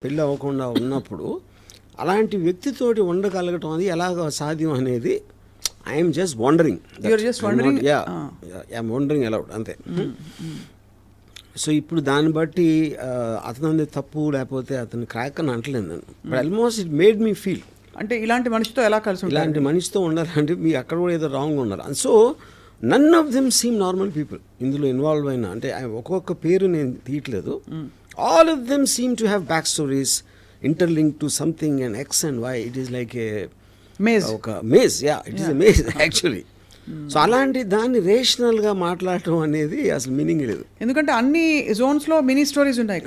పెళ్ళి అవ్వకుండా ఉన్నప్పుడు అలాంటి వ్యక్తితోటి ఉండగలగటం అది ఎలాగ సాధ్యం అనేది I'm just wondering. I'm wondering allowed అంతే. సో ఇప్పుడు దాన్ని బట్టి అతని తప్పు లేకపోతే అతని క్రాక్ అని అంటలేదు నేను. But almost it made me feel అంటే ఇలాంటి మనిషితో ఎలా కలిసి ఇలాంటి మనిషితో ఉండాలంటే మీ అక్కడ కూడా ఏదో రాంగ్ ఉన్నారు. And so none of them seem normal people ఇందులో ఇన్వాల్వ్ అయినా. అంటే ఒక్కొక్క పేరు నేను తీయట్లేదు. All of them seem to have backstories interlinked to something and X and Y. It is like a maze. Maze, yeah. It is a maze actually. So అలాంటి దాన్ని రేషనల్గా మాట్లాడటం అనేది అసలు మీనింగ్ లేదు. ఎందుకంటే అన్ని జోన్స్లో మినీ స్టోరీస్ ఉన్నాయి.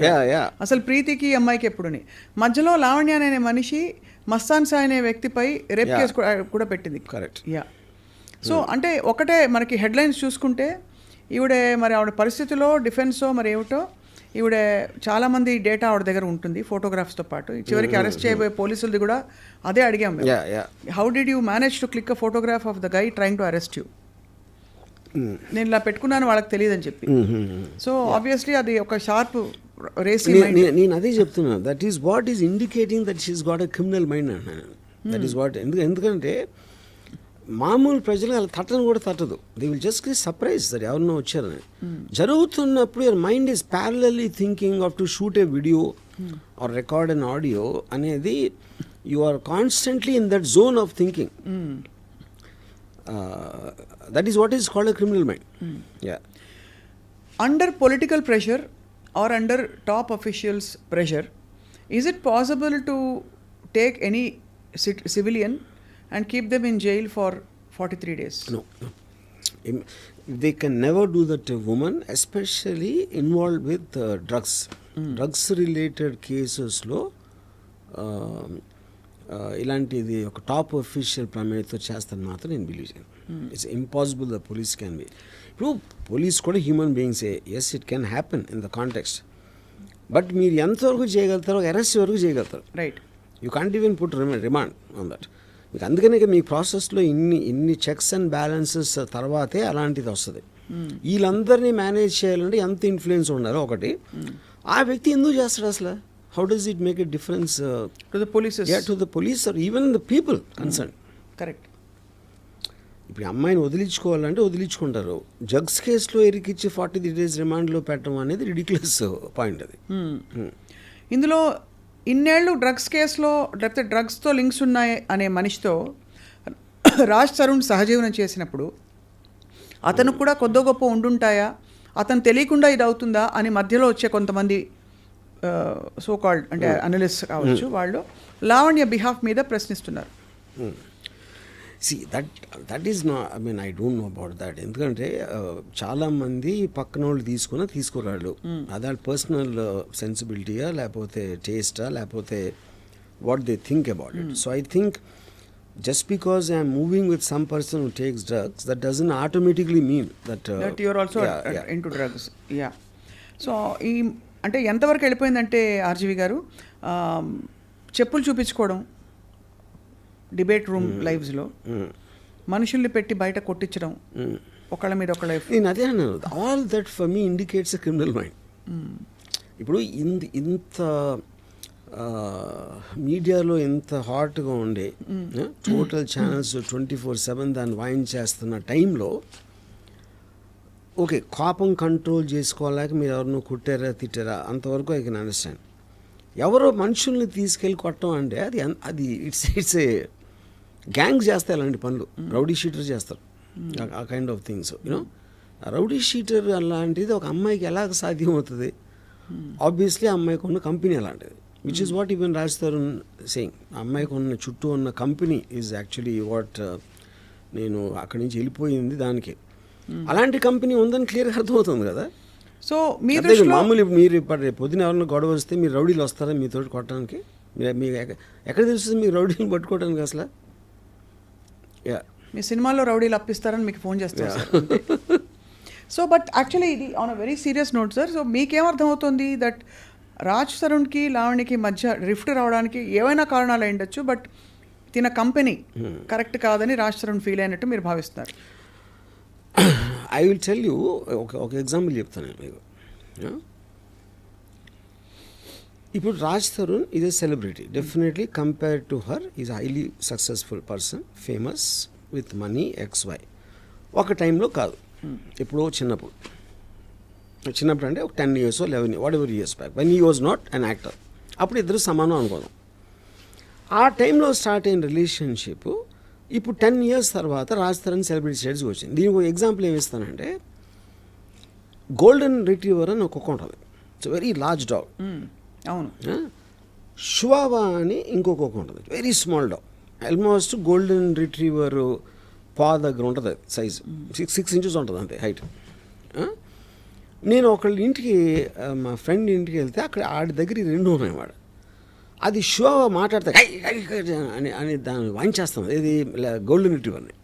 అసలు ప్రీతికి అమ్మాయికి ఎప్పుడుని మధ్యలో లావణ్య అనే మనిషి మస్తాన్ సాయి అనే వ్యక్తిపై రేప్ కేసు కూడా పెట్టింది. కరెక్ట్. యా. సో అంటే ఒకటే మనకి హెడ్లైన్స్ చూసుకుంటే ఆవిడ పరిస్థితిలో డిఫెన్సో మరి ఏమిటో ఈవిడ చాలామంది డేటా ఆవిడ దగ్గర ఉంటుంది ఫోటోగ్రాఫ్స్తో పాటు. చివరికి అరెస్ట్ చేయబోయే పోలీసులది కూడా అదే అడిగాం. How did you manage to click a photograph of the guy trying to arrest you? నేను ఇలా పెట్టుకున్నాను వాళ్ళకి తెలియదని చెప్పి. సో ఆబ్వియస్లీ అది ఒక షార్ప్ రేసింగ్. నేను అదే చెప్తున్నా, that is what is indicating that she's got a criminal mind అన్నాను. That is what. ఎందుకంటే మామూలు ప్రజలు అలా తట్టను కూడా తట్టదు. They will just get surprise that ఎవరినో వచ్చారని. జరుగుతున్నప్పుడు your mind is parallelly thinking of to shoot a video or record an audio అనేది you are constantly in that zone of thinking. That is what is called a criminal mind. Under political pressure are under top officials pressure, is it possible to take any civilian and keep them in jail for 43 days? No. They can never do that to a woman, especially involved with drugs. Drugs related cases lo ఇలాంటిది ఒక top official ప్రమేయంతో చేస్తాను మాత్రం నేను believe చేయను. It's impossible the police can be. ఇప్పుడు police కూడా human బీయింగ్సే. Yes, it can happen in the context. But మీరు ఎంతవరకు చేయగలుగుతారో అరెస్ట్ వరకు చేయగలుగుతారు. Right. You can't even put remand on that. మీకు అందుకనే మీ ప్రాసెస్లో ఇన్ని చెక్స్ అండ్ బ్యాలెన్సెస్ తర్వాతే అలాంటిది వస్తుంది. వీళ్ళందరినీ మేనేజ్ చేయాలంటే ఎంత ఇన్ఫ్లుయెన్స్ ఉండాలో ఒకటి. ఆ వ్యక్తి ఎందుకు చేస్తాడు అసలు? How does it make a difference to the police or even the people concern? Correct. ఇప్పుడు అమ్మాయిని వదిలించుకోవాలంటే వదిలించుకుంటారు. డ్రగ్స్ కేసులో ఇరికిచ్చి 43 days రిమాండ్లో పెట్టడం అనేది రిడిక్యులస్ పాయింట్. అది ఇందులో ఇన్నేళ్ళు డ్రగ్స్ కేసులో లేకపోతే డ్రగ్స్తో లింక్స్ ఉన్నాయి అనే మనిషితో రాజ్ తరుణ్ సహజీవనం చేసినప్పుడు అతను కూడా కొద్ది గొప్ప ఉండుంటాయా, అతను తెలియకుండా ఇది అవుతుందా అని మధ్యలో వచ్చే కొంతమంది సో కాల్డ్ అంటే అనలిస్ట్ కావచ్చు, వాళ్ళు లావణ్య బిహాఫ్ మీద ప్రశ్నిస్తున్నారు. See, that is not, I mean, I don't know about that. ఎందుకంటే చాలామంది పక్కన వాళ్ళు తీసుకురాళ్ళు. అదే పర్సనల్ సెన్సిబిలిటీయా లేకపోతే టేస్టా లేకపోతే what they think about it. So I think just because I am moving with some person who takes drugs, that doesn't automatically mean that you are also into drugs. Yeah. So ఈ అంటే ఎంతవరకు వెళ్ళిపోయిందంటే RGV గారు చెప్పులు చూపించుకోవడం debate room లైవ్స్లో, మనుషుల్ని పెట్టి బయట కొట్టించడం, ఒకళ్ళ మీద ఒకళ్ళ. నేను అదే అన్నాను, all that for me indicates a criminal mind. ఇప్పుడు ఇంత మీడియాలో ఎంత హాట్గా ఉండే టోటల్ ఛానల్స్ 24/7 దాన్ని వాయిన్ చేస్తున్న టైంలో ఓకే, కోపం కంట్రోల్ చేసుకోలేక మీరు ఎవరినో కుట్టారా తిట్టారా అంతవరకు ఐ కెన్ అండర్స్టాండ్. ఎవరో మనుషుల్ని తీసుకెళ్ళి కొట్టడం అంటే అది ఇట్స్ ఏ గ్యాంగ్స్ చేస్తాయి అలాంటి పనులు. రౌడీ షీటర్ చేస్తారు ఆ kind of things. You know, rowdy sheeter అలాంటిది ఒక అమ్మాయికి ఎలాగ సాధ్యం అవుతుంది? ఆబ్వియస్లీ ఆ అమ్మాయికి ఉన్న కంపెనీ అలాంటిది, which is what even Raj Tarun saying. ఆ అమ్మాయికి ఉన్న చుట్టూ ఉన్న కంపెనీ ఈజ్ యాక్చువల్లీ వాట్ నేను అక్కడి నుంచి వెళ్ళిపోయింది దానికి. అలాంటి కంపెనీ ఉందని క్లియర్గా అర్థమవుతుంది కదా. సో మామూలు మీరు పొద్దున ఎవరైనా గొడవ వస్తే మీరు రౌడీలు వస్తారా మీతో కొట్టడానికి? మీకు ఎక్కడ తెలుస్తుంది మీకు రౌడీలు పట్టుకోవడానికి అసలు? మీ సినిమాలో రౌడీలు అప్పిస్తారని మీకు ఫోన్ చేస్తారు. సో బట్ యాక్చువల్లీ ఇది on a very serious note sir. So మీకేమర్థమవుతుంది దట్ రాజ్ తరుణ్కి లావణ్యకి మధ్య రిఫ్ట్ రావడానికి ఏవైనా కారణాలు అయి ఉండొచ్చు, బట్ తిన కంపెనీ కరెక్ట్ కాదని రాజ్ తరుణ్ ఫీల్ అయినట్టు మీరు భావిస్తున్నారు? ఐ విల్ టెల్ యూ ఒక ఎగ్జాంపుల్ చెప్తాను మీకు. ఇప్పుడు Raj Tarun is a celebrity definitely compared to her is highly successful person, famous with money XY. ఒక టైంలో కాదు, ఎప్పుడో చిన్నప్పుడు అంటే ఒక 10 years 11 what ever years back when he was not an actor. అప్పుడు ఇద్దరు సమానం అనుకోదాం. ఆ టైంలో స్టార్ట్ అయిన రిలేషన్షిప్ ఇప్పుడు 10 years తర్వాత రాజ్ తరుణ్ సెలబ్రిటీ స్టేట్స్కి వచ్చింది. దీనికి ఒక ఎగ్జాంపుల్ ఏమి ఇస్తానంటే, గోల్డెన్ రిట్రీవర్ అని ఒక కుక్క ఉంటుంది. It's very large dog. అవును. షువావా అని ఇంకొక కుక్క ఉంటుంది, very small dog. Almost golden retriever పా దగ్గర ఉంటుంది సైజు, 6 inches ఉంటుంది అంతే హైట్. నేను ఒకళ్ళ ఇంటికి, మా ఫ్రెండ్ ఇంటికి వెళ్తే అక్కడ ఆడి దగ్గర ఈ రెండు ఉన్నాయి. వాడు అది షువావా మాట్లాడితే అని దాన్ని వాయించేస్తాం. ఇది గోల్డెన్ రిట్రీవర్ని.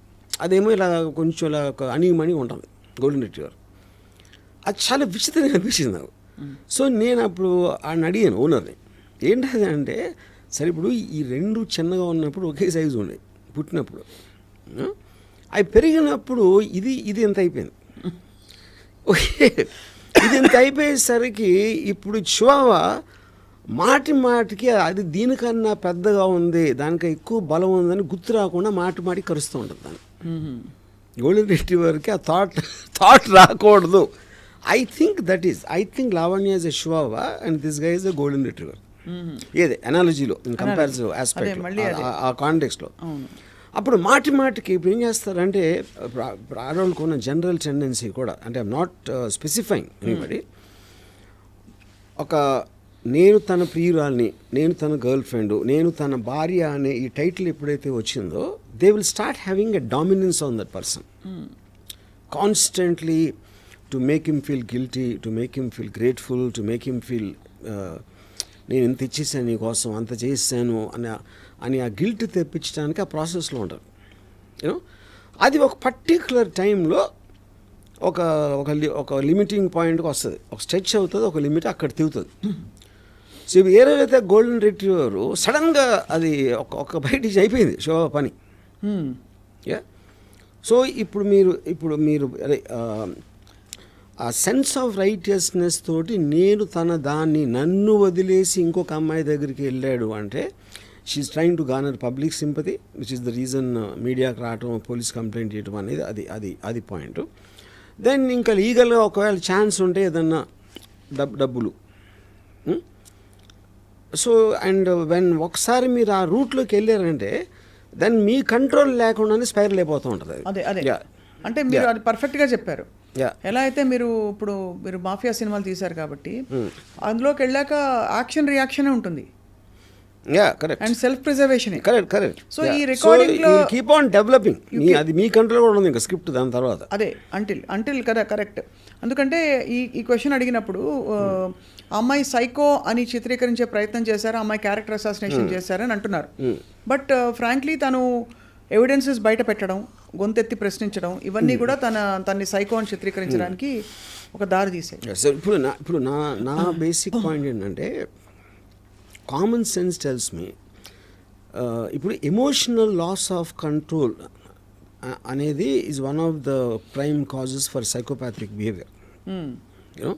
అదేమో ఇలా కొంచెం ఇలా అణిగిమణి ఉంటుంది గోల్డెన్ రిట్రీవర్. అది చాలా విచిత్రంగా అనిపించింది నాకు. సో నేను అప్పుడు ఆయన అడిగాను ఓనర్ని, ఏంటది అంటే, సరే ఇప్పుడు ఈ రెండు చిన్నగా ఉన్నప్పుడు ఒకే సైజు ఉండే పుట్టినప్పుడు, అవి పెరిగినప్పుడు ఇది ఎంత అయిపోయింది. ఓకే, ఇది ఎంత అయిపోయేసరికి ఇప్పుడు చివావా మాటికి అది దీనికన్నా పెద్దగా ఉంది, దానికి ఎక్కువ బలం ఉందని గుర్తు రాకుండా మాటికి కరుస్తూ ఉంటుంది దాన్ని. గోల్డెన్ రిట్రీవర్కి ఆ థాట్ రాకూడదు. I think Lavanya is a Chihuahua and this guy is a golden retriever. ఏదే అనాలజీలో ఇన్ కంపారిటివ్ ఆస్పెక్ట్ ఆ కాంటెక్స్ట్లో. అప్పుడు మాటికి ఇప్పుడు ఏం చేస్తారంటే, ఆడవాళ్ళకు ఉన్న జనరల్ టెండెన్సీ కూడా, అంటే ఐఎమ్ నాట్ స్పెసిఫైయింగ్ ఎనీబడి, ఒక నేను తన ప్రియురాల్ని, నేను తన గర్ల్ ఫ్రెండ్, నేను తన భార్య అనే ఈ టైటిల్ ఎప్పుడైతే వచ్చిందో, they will start having a dominance on that person constantly, to make him feel guilty, to make him feel grateful, to make him feel నేను ఇంత ఇచ్చేసాను నీకోసం, అంత చేసాను అని ఆ గిల్ట్ తెప్పించడానికి ఆ ప్రాసెస్లో ఉంటారు. యూనో, అది ఒక పర్టిక్యులర్ టైంలో ఒక లిమిటింగ్ పాయింట్కి వస్తుంది, ఒక స్ట్రెచ్ అవుతుంది, ఒక లిమిట్ అక్కడ తిరుగుతుంది. సో ఇవి ఏదైతే గోల్డెన్ రిట్రీవర్ సడన్గా అది ఒక బయటికి అయిపోయింది షో పని. యా, సో ఇప్పుడు మీరు అదే ఆ సెన్స్ ఆఫ్ రైటియస్నెస్ తోటి నన్ను వదిలేసి ఇంకొక అమ్మాయి దగ్గరికి వెళ్ళాడు అంటే, she is trying to garner public sympathy, which is the reason మీడియాకి రావటం, పోలీస్ కంప్లైంట్ చేయటం అనేది అది పాయింట్. దెన్ ఇంకా లీగల్గా ఒకవేళ ఛాన్స్ ఉంటే ఏదన్నా డబ్బులు. సో అండ్ ఒకసారి మీరు ఆ రూట్లోకి వెళ్ళారంటే దెన్ మీ కంట్రోల్ లేకుండానే స్పైరల్ అయిపోతూ ఉంటుంది. అదే అంటే మీరు అది పర్ఫెక్ట్గా చెప్పారు. ఎలా అయితే మీరు మాఫియా సినిమాలు తీశారు కాబట్టి అందులోకి వెళ్ళాక యాక్షన్ రియాక్షన్ ఉంటుంది. And self preservation. Correct. So ఈ రికార్డింగ్ లో కీప్ ఆన్ డెవలపింగ్, అది మీ కంట్రోల్ కూడా ఉంది ఇంకా స్క్రిప్ట్ దాని తర్వాత. అదే అంటిల్ కదా, కరెక్ట్. ఎందుకంటే ఈ క్వశ్చన్ అడిగినప్పుడు అమ్మాయి సైకో అని చిత్రీకరించే ప్రయత్నం చేశారు, అమ్మాయి క్యారెక్టర్ అసాసినేషన్ చేశారని అంటున్నారు. బట్ ఫ్రాంక్లీ తను ఎవిడెన్సెస్ బయట పెట్టడం, గొంతెత్తి ప్రశ్నించడం, ఇవన్నీ కూడా తన్ని సైకో అని చిత్రీకరించడానికి ఒక దారి తీసాయి. ఇప్పుడు నా బేసిక్ పాయింట్ ఏంటంటే, కామన్ సెన్స్ టెల్స్ మీ, ఇప్పుడు ఎమోషనల్ లాస్ ఆఫ్ కంట్రోల్ అనేది is one of the prime causes for psychopathic behaviour. You know,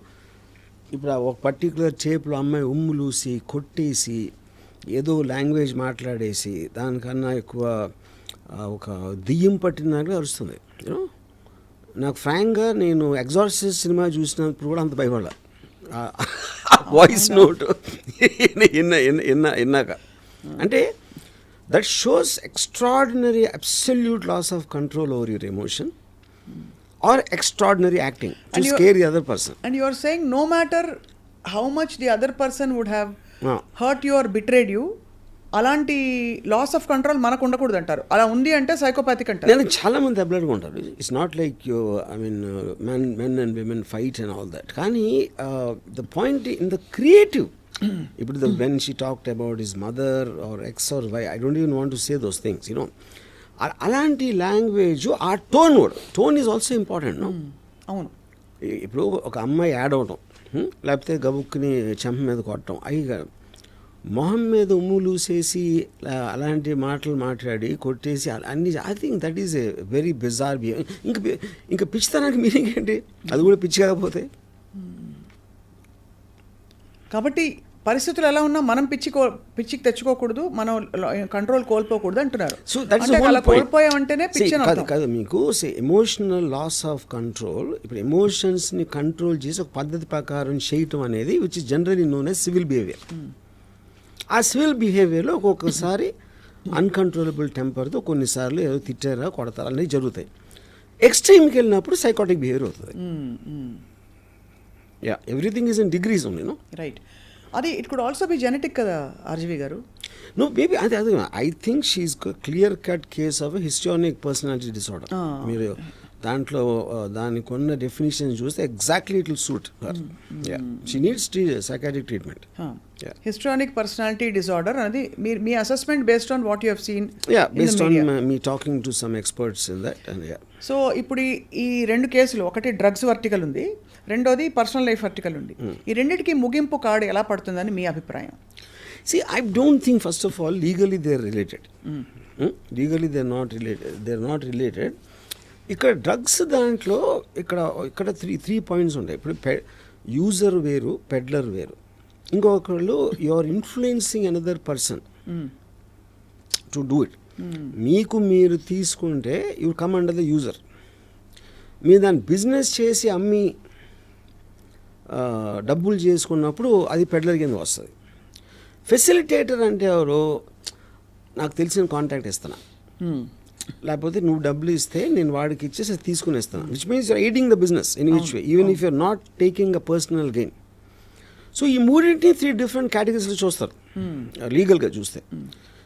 ఇప్పుడు ఒక పర్టికులర్ టేప్లో అమ్మాయి ఉమ్ములూసి కొట్టేసి ఏదో లాంగ్వేజ్ మాట్లాడేసి దానికన్నా ఎక్కువ ఒక దెయ్యం పట్టినట్లు అరుస్తుంది. యూనో, నాకు ఫ్రాంక్గా నేను ఎగ్జార్సిస్ట్ సినిమా చూసినప్పుడు కూడా అంత భయపడాల వాయిస్ నోట్ విన్నాక. అంటే that shows extraordinary absolute loss of control over your emotion or extraordinary acting to scare the other person. And you are saying no matter how much the other person would have hurt you or betrayed you, అలాంటి loss of control మనకు ఉండకూడదు అంటారు. అలా ఉంది అంటే psychopathic అంటారు. నేను చాలా మంది అబ్లడ్గా ఉంటారు. It's not like you, I mean men and women fight and all that. కానీ the point in the creative, ఇప్పుడు when she talked about his mother or X or Y, I don't even want to say those things. You know, అలాంటి language, ఆ tone is also important. No, అవును. ఇప్పుడు ఒక అమ్మాయి add అవటం, లేకపోతే గబుక్కుని చెంప మీద కొట్టడం, అవి మొహం మీద ఉమ్ములూసేసి అలాంటి మాటలు మాట్లాడి కొట్టేసి అన్ని, I think that is a very bizarre behaviour. ఇంకా పిచ్చితనానికి మీనింగ్ ఏంటి? అది కూడా పిచ్చి కాకపోతే. కాబట్టి పరిస్థితులు ఎలా ఉన్నా మనం పిచ్చికి తెచ్చుకోకూడదు, మనం కంట్రోల్ కోల్పోకూడదు అంటున్నారు. సో దట్స్ అంటే అలా కోల్పోయామంటేనే పిచ్చి అని కాదు అర్థం. కాదు మీకు ఎమోషనల్ లాస్ ఆఫ్ కంట్రోల్. ఇప్పుడు ఎమోషన్స్ని కంట్రోల్ చేసి ఒక పద్ధతి ప్రకారం చేయటం అనేది which is generally known as civil behaviour. ఆ సివిల్ బిహేవియర్లో ఒక్కొక్కసారి అన్కంట్రోలబుల్ టెంపర్తో కొన్నిసార్లు ఏదో తిట్టారా కొడతారా అనేవి జరుగుతాయి. ఎక్స్ట్రీమ్కి వెళ్ళినప్పుడు సైకాటిక్ బిహేవియర్ అవుతుంది. Yeah, everything is in degrees only. No right. అది it could also be genetic కదా ఆర్జీవి గారు? నో బేబీ అది I think she's clear cut case of histrionic personality disorder. మీరు దాంట్లో దానికి ఉన్న డెఫినేషన్ చూస్తే exactly it will suit her. She needs psychiatric treatment. Histrionic personality disorder అనేది మీ assessment based on what you have seen? Yeah, based on మీ talking to some experts in that. And yeah, so ఇప్పుడు ఈ రెండు కేసులు, ఒకటి drugs vertical ఉంది, రెండోది పర్సనల్ లైఫ్ వర్టికల్ ఉంది. ఈ రెండింటికి ముగింపు కార్డు ఎలా పడుతుందని మీ అభిప్రాయం? See, I don't think, first of all, legally they are related. Legally they are not related. They are not related. ఇక్కడ డ్రగ్స్ దాంట్లో ఇక్కడ త్రీ పాయింట్స్ ఉంటాయి. ఇప్పుడు యూజర్ వేరు, పెడ్లర్ వేరు. ఇంకొకళ్ళు you are influencing another person to do it. మీకు మీరు తీసుకుంటే you come under the user. మీరు దాన్ని బిజినెస్ చేసి అమ్మి డబ్బులు చేసుకున్నప్పుడు అది పెడ్లర్ కింద వస్తుంది. ఫెసిలిటేటర్ అంటే ఎవరు? నాకు తెలిసిన కాంటాక్ట్ ఇస్తున్నా, లేకపోతే నువ్వు డబ్బులు ఇస్తే నేను వాడికి ఇచ్చేసి తీసుకునేస్తాను, which means you're aiding the business in which way, even if you're not taking a personal gain. So ఈ మూడింటిని 3 డిఫరెంట్ కేటగిరీస్లో చూస్తారు లీగల్గా చూస్తే.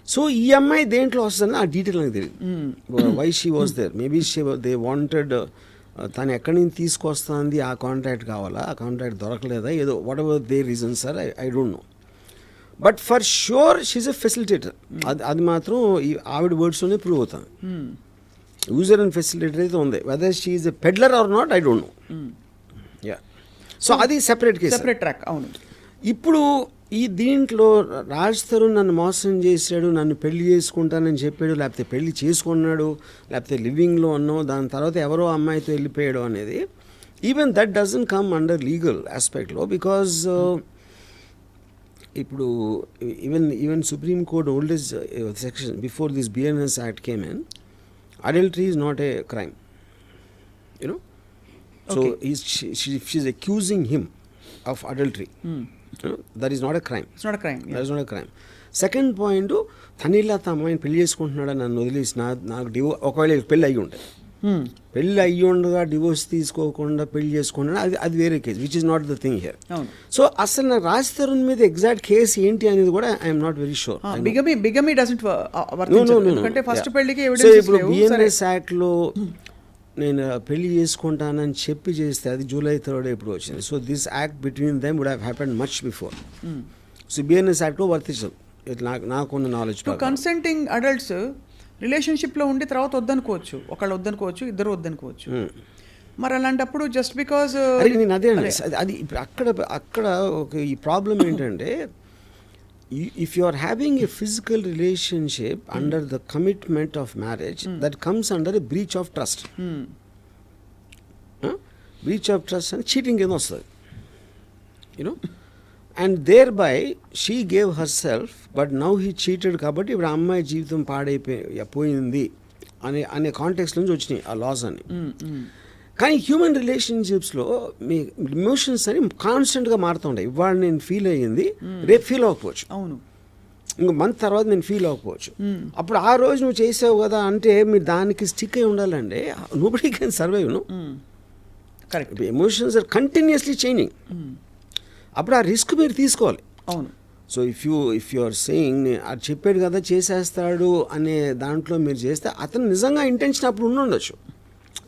సో ఈ అమ్మాయి దేంట్లో వస్తుందని ఆ డీటెయిల్ నాకు తెలియదు. Why she was there, maybe they wanted తను ఎక్కడి నుంచి తీసుకొస్తుంది, ఆ కాంట్రాక్ట్ కావాలా, ఆ కాంట్రాక్ట్ దొరకలేదా, ఏదో whatever they reasons are, I don't know. But for sure she is a facilitator. అది మాత్రం ఈ ఆవిడ వర్డ్స్లోనే ప్రూవ్ అవుతుంది. యూజర్ అండ్ ఫెసిలిటేటర్ అయితే ఉంది. Whether she is a peddler or not, I don't know. Yeah, so అది సెపరేట్ కేసు, సెపరేట్ ట్రాక్. అవును. ఇప్పుడు ఈ దీంట్లో రాజ్ తరుణ్ నన్ను మోసం చేశాడు, నన్ను పెళ్లి చేసుకుంటానని చెప్పాడు, లేకపోతే పెళ్లి చేసుకున్నాడు, లేకపోతే లివింగ్లో ఉన్నావు, దాని తర్వాత ఎవరో అమ్మాయితో వెళ్ళిపోయాడు అనేది, even that doesn't come under legal ఆస్పెక్ట్లో. బికాజ్ ఇప్పుడు even supreme court oldest section before this BNS act came in, adultery is not a crime, you know. So she's accusing him of adultery. That is not a crime. It's not a crime. That is not a crime. Second point, తనిలా తన అమ్మాయిని పెళ్లి చేసుకుంటున్నాడని నన్ను వదిలేసి నాకు ఒకవేళ పెళ్ళి అయ్యి ఉంటాయి, పెళ్ళి అయ్యి ఉండగా డివోర్స్ తీసుకోకుండా పెళ్లి చేసుకుంటున్నా, అది వేరే case, which is not the thing here. So అసలు నాకు రాజ్ తరుణ్ మీద ఎగ్జాక్ట్ కేసు ఏంటి అనేది కూడా I'm not very sure. Bigamy doesn't వర్తించదు, ఎందుకంటే ఫస్ట్ పెళ్లికి సో ఇప్పుడు బిఎన్ఎస్ యాక్ట్లో నేను పెళ్లి చేసుకుంటానని చెప్పి చేస్తే అది July 3rd ఎప్పుడు వచ్చింది. So this act between them would have happened much before. So BNS యాక్ట్లో వర్తించదు నాకున్న నాలెడ్జ్. కన్సెంటింగ్ అడల్ట్స్ రిలేషన్షిప్లో ఉండి తర్వాత వద్దనుకోవచ్చు, ఒకళ్ళు వద్దనుకోవచ్చు, ఇద్దరు వద్దనుకోవచ్చు. మరి అలాంటప్పుడు జస్ట్ బికాజ్ నేను అదే అది అక్కడ ఒక ఈ ప్రాబ్లం ఏంటంటే, if you are having a physical relationship under the commitment of marriage, that comes under a breach of trust. Breach of trust and cheating కింద వస్తుంది, you know. And thereby she gave herself, but now he cheated. కాబట్టి ఇప్పుడు ఆ అమ్మాయి జీవితం పాడైపోయింది అనే context నుంచి వచ్చినాయి ఆ లాస్ అని. కానీ హ్యూమన్ రిలేషన్షిప్స్లో మీ ఎమోషన్స్ అని కాన్స్టెంట్గా మారుతూ ఉంటాయి. ఇవాళ నేను ఫీల్ అయ్యింది, రేపు ఫీల్ అవ్వకపోవచ్చు, అవును, ఇంకో మంత్ తర్వాత నేను ఫీల్ అవ్వకపోవచ్చు. అప్పుడు ఆ రోజు నువ్వు చేసావు కదా అంటే మీరు దానికి స్టిక్ అయి ఉండాలండి. Nobody can survive, no. Correct. Emotions are continuously changing. అప్పుడు ఆ రిస్క్ మీరు తీసుకోవాలి. అవును. So if you are saying అది చెప్పాడు కదా చేసేస్తాడు అనే దాంట్లో మీరు చేస్తే అతను నిజంగా ఇంటెన్షన్ అప్పుడు ఉండొచ్చు,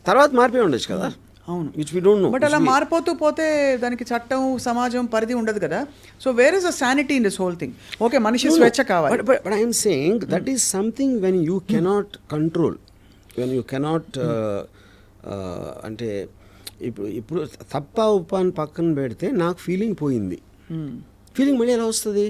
తర్వాత మారిపోయి ఉండొచ్చు కదా. అవును, which we don't know. But అలా మారిపోతూ పోతే దానికి చట్టం, సమాజం పరిధి ఉండదు కదా. So where is a sanity in this whole thing? Okay, మనిషి స్వేచ్ఛ కావాలి, but I'm saying that is something when you cannot control, when you cannot అంటే ఇప్పుడు తప్ప ఉపాన్ని పక్కన పెడితే నాకు ఫీలింగ్ పోయింది, ఫీలింగ్ మళ్ళీ ఎలా వస్తుంది?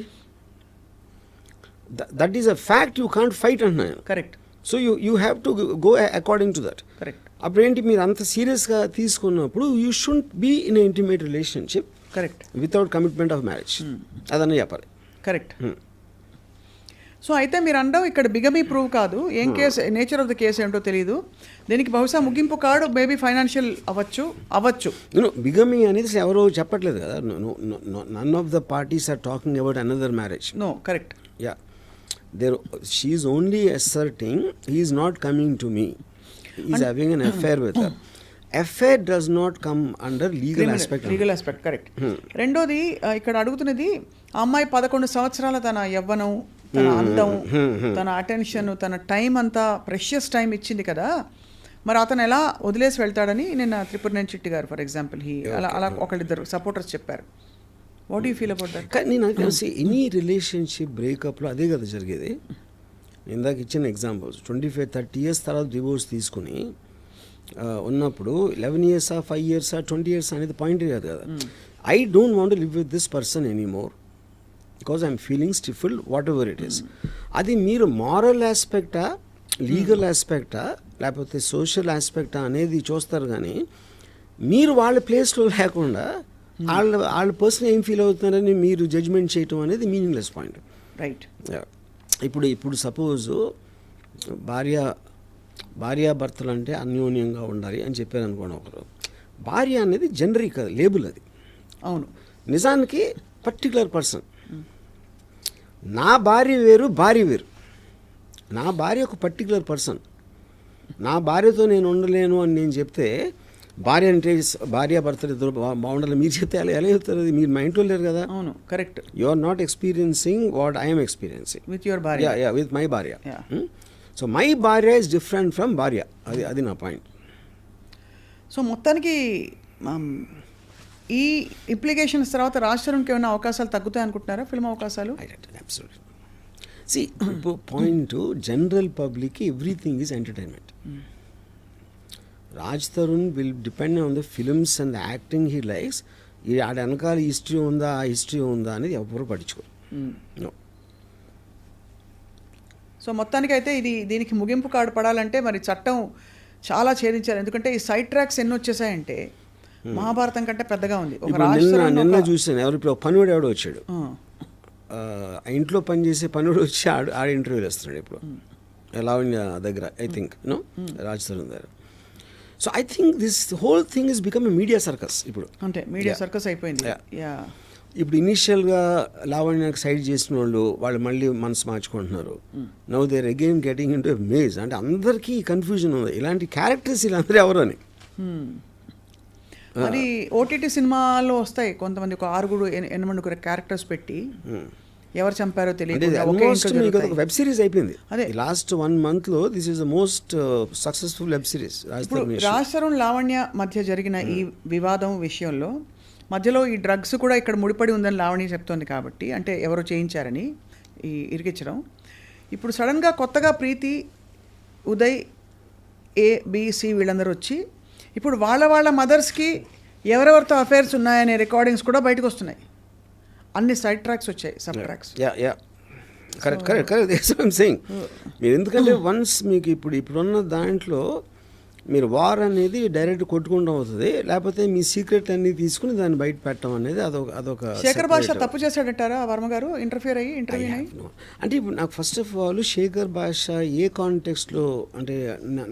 That is a fact, you can't fight అంటున్నాను. Correct. So you have to go according to that. Correct. అప్పుడు ఏంటి, మీరు అంత సీరియస్గా తీసుకున్నప్పుడు you should be in intimate relationship correct. Without commitment of marriage, అదన్నీ చెప్పాలి. కరెక్ట్. సో అయితే మీరు అనడం ఇక్కడ బిగమీ ప్రూవ్ కాదు, ఏం case, nature of the case ఏంటో తెలియదు, దీనికి బహుశా ముగింపు కాడు మేబీ ఫైనాన్షియల్ అవ్వచ్చు. బిగమీ అనేది ఎవరో చెప్పట్లేదు కదా, none of the parties are talking about another marriage. No, correct. Yeah, she is only asserting he is not coming to me, he is having an affair with her. Affair does not come under legal aspect. Correct. రెండోది ఇక్కడ అడుగుతున్నది, ఆ అమ్మాయి 11 సంవత్సరాల తన యవ్వనం, తన అందం, తన అటెన్షన్, తన టైం అంతా ప్రెషియస్ టైం ఇచ్చింది కదా, మరి అతను ఎలా వదిలేసి వెళ్తాడని నిన్న త్రిపురనేని చిట్టి గారు ఫర్ ఎగ్జాంపుల్ అలా ఒకళ్ళిద్దరు సపోర్టర్స్ చెప్పారు. What do you feel about that? కానీ నాకు తెలిసి ఎనీ రిలేషన్షిప్ బ్రేకప్లో అదే కదా జరిగేది. ఇందాక ఇచ్చిన ఎగ్జాంపుల్స్ 25-30 years తర్వాత డివోర్స్ తీసుకుని ఉన్నప్పుడు 11 years 5 years 20 years అనేది పాయింట్ కాదు కదా. I don't want to live with this person anymore because I'm feeling stifled whatever it is. అది మీరు మారల్ ఆస్పెక్టా, లీగల్ ఆస్పెక్టా, లేకపోతే సోషల్ ఆస్పెక్టా అనేది చూస్తారు. కానీ మీరు వాళ్ళ ప్లేస్లో లేకుండా వాళ్ళ పర్సన్ ఏం ఫీల్ అవుతున్నారని మీరు జడ్జ్మెంట్ చేయటం అనేది మీనింగ్లెస్ పాయింట్. రైట్. ఇప్పుడు సపోజు భార్యాభర్తలు అంటే అన్యోన్యంగా ఉండాలి అని చెప్పారు అనుకోండి ఒకరు. భార్య అనేది జనరిక్ లేబుల్, అది అవును. నిజానికి పర్టికులర్ పర్సన్. నా భార్య వేరు, భార్య వేరు. నా భార్య ఒక పర్టికులర్ పర్సన్. నా భార్యతో నేను ఉండలేను అని నేను చెప్తే, భార్య అంటే భార్యాభర్తలు ఇద్దరు బాగుండాలి మీరు చెప్తే ఎలా చెప్తారు? అది మీరు మైండ్లో లేరు కదా. అవును, కరెక్ట్. You are not experiencing what I'm experiencing with your భార్య. యా, విత్ మై భార్య. సో మై భార్య ఇస్ డిఫరెంట్ ఫ్రమ్ భార్య. అది నా పాయింట్. సో మొత్తానికి ఈ ఇంప్లికేషన్స్ తర్వాత రాష్ట్రానికి ఏమైనా అవకాశాలు తగ్గుతాయి అనుకుంటున్నారా, ఫిల్మ్ అవకాశాలు? అబ్సల్యూట్లీ. సి, ఇప్పుడు పాయింట్ జనరల్ పబ్లిక్కి everything is entertainment. Raj Tarun will depend on the films and the acting he likes. ఆడ వెనకాల హిస్టరీ ఉందా, ఆ హిస్టరీ ఉందా అనేది ఎవరు పట్టించుకోరు. సో మొత్తానికైతే దీనికి ముగింపు కార్డు పడాలంటే మరి చట్టం చాలా ఛేదించారు. ఎందుకంటే ఈ సైడ్ ట్రాక్స్ ఎన్ని వచ్చేసాయంటే మహాభారతం కంటే పెద్దగా ఉంది. నిన్న చూసాను, ఇప్పుడు పనివాడు ఎవడో వచ్చాడు, ఆ ఇంట్లో పనిచేసే పనివాడు వచ్చి ఆడ ఇంటర్వ్యూలు ఇస్తున్నాడు ఇప్పుడు లావణ్య దగ్గర, ఐ థింక్ రాజ్ తరుణ్ దగ్గర. So I think this whole thing is become a media circus. ఇప్పుడు అంటే మీడియా సర్కస్ అయిపోయింది. ఇప్పుడు ఇనీషియల్గా లావణ్యకి సైడ్ చేసిన వాళ్ళు మళ్ళీ మనసు మార్చుకుంటున్నారు. Now there again getting into a maze. అంటే అందరికీ కన్ఫ్యూజన్ ఉంది, ఇలాంటి క్యారెక్టర్స్ వీళ్ళందరూ ఎవరు అని. మరి ఓటీటీ సినిమాలో వస్తాయి కొంతమంది, ఒక 6-8 క్యారెక్టర్స్ పెట్టి ఎవరు చంపారో తెలియదు. వెబ్ సిరీస్ అయిపోయింది. అదే లాస్ట్ 1 month లో this is the most successful web series. Raj Tarun Lavanya మధ్య జరిగిన ఈ వివాదం విషయంలో మధ్యలో ఈ డ్రగ్స్ కూడా ఇక్కడ ముడిపడి ఉందని లావణ్య చెప్తోంది. కాబట్టి అంటే ఎవరో చేయించారని ఈ ఇరికించడం. ఇప్పుడు సడన్గా కొత్తగా ప్రీతి, ఉదయ్, ABC వీళ్ళందరూ వచ్చి ఇప్పుడు వాళ్ళ మదర్స్కి ఎవరెవరితో అఫైర్స్ ఉన్నాయనే రికార్డింగ్స్ కూడా బయటకు వస్తున్నాయి. అన్ని సైడ్ ట్రాక్స్ వచ్చాయి, సబ్ ట్రాక్స్. Correct saying. మీరు ఎందుకంటే వన్స్ మీకు ఇప్పుడున్న దాంట్లో మీరు వార్ అనేది డైరెక్ట్ కొట్టుకుంటూ అవుతుంది, లేకపోతే మీ సీక్రెట్ అన్ని తీసుకుని దాన్ని బయట పెట్టడం అనేది అదొక. శేఖర్ భాష తప్పు చేశాడంటారా వర్మ గారు ఇంటర్వ్యూ అయ్యి? అంటే ఇప్పుడు నాకు ఫస్ట్ ఆఫ్ ఆల్ శేఖర్ భాష ఏ కాంటెక్స్ట్లో అంటే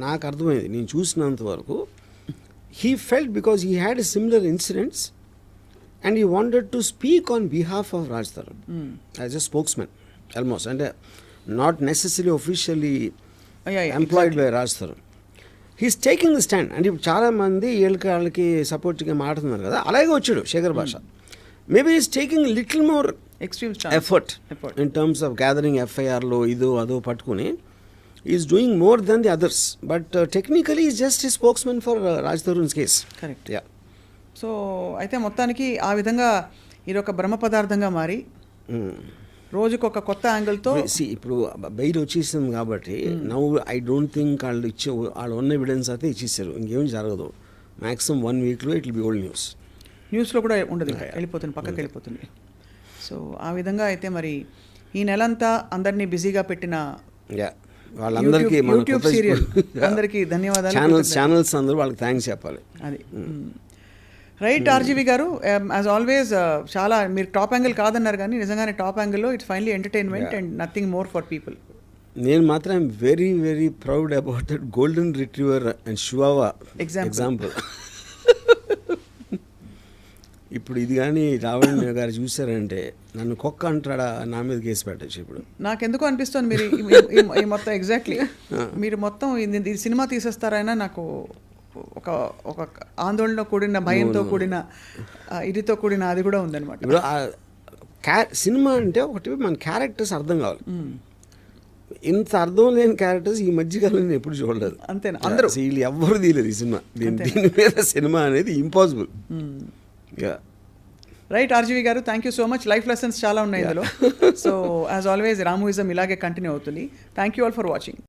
నాకు అర్థమైంది, నేను చూసినంత వరకు he felt because he had a similar incidents and he wanted to speak on behalf of Raj Tharoor as a spokesman almost, and not necessarily officially employed by Raj Tharoor. He's taking the stand. And ఇప్పుడు చాలా మంది వాళ్ళకి సపోర్ట్గా మాట్లాడుతున్నారు కదా, అలాగే వచ్చాడు Shekhar Basha. Maybe is taking little more extreme effort in terms of gathering ఎఫ్ఐఆర్లో ఇదో అదో పట్టుకుని is doing more than the others, but technically is just a spokesman for Raj Tarun's case. Correct. Yeah. So అయితే మొత్తానికి ఆ విధంగా ఇది ఒక బ్రహ్మ పదార్థంగా మారి రోజుకు ఒక కొత్త యాంగిల్తో ఇప్పుడు బయట వచ్చేసింది. కాబట్టి నౌ ఐ డోంట్ థింక్ వాళ్ళు ఉన్న ఎవిడెన్స్ అయితే ఇచ్చేసారు, ఇంకేం జరగదు. మ్యాక్సిమం 1 weekలో ఇట్ విల్ బి ఓల్డ్ న్యూస్లో కూడా ఉండదు, వెళ్ళిపోతుంది, పక్కకి వెళ్ళిపోతుంది. సో ఆ విధంగా అయితే మరి ఈ నెలంతా అందరినీ బిజీగా పెట్టిన వాళ్ళందరికీ యూట్యూబ్ సీరియల్ అందరికీ ధన్యవాదాలు. ఛానల్స్ అందరూ వాళ్ళకి థ్యాంక్స్ చెప్పాలి. అది రైట్ ఆర్జీవి గారు, యాజ్ ఆల్వేస్ చాలా మీరు టాప్ యాంగిల్ కాదన్నారు కానీ నిజంగానే టాప్ యాంగిల్లో it's finally entertainment and nothing more for people. నేను మాత్రం very very proud about that golden retriever and chihuahua example. ఇప్పుడు ఇది కానీ రావణ్ గారు చూసారంటే నన్ను కుక్క అంటాడా, నా మీద కేసు పెట్టచ్చు. ఇప్పుడు నాకెందుకో అనిపిస్తుంది మీరు ఈ మొత్తం ఎగ్జాక్ట్లీ మీరు మొత్తం ఇది సినిమా తీసేస్తారైనా నాకు ఒక ఒక ఆందోళనతో కూడిన భయంతో కూడిన ఇదితో కూడిన అది కూడా ఉందన్నమాట. ఇప్పుడు సినిమా అంటే ఒకటి మన క్యారెక్టర్స్ అర్థం కావాలి. ఇంత అర్థం లేని క్యారెక్టర్స్ ఈ మధ్యకాలం నేను ఎప్పుడు చూడలేదు. అంతేనా? అందరూ వీళ్ళు ఎవ్వరు తీయలేదు ఈ సినిమా. దీని మీద సినిమా అనేది ఇంపాసిబుల్. రైట్ ఆర్జీవి గారు, thank you so much. Life lessons చాలా ఉన్నాయి ఇందులో. సో యాజ్ ఆల్వేస్ రామూయిజం ఇలాగే కంటిన్యూ అవుతుంది. Thank you all for watching.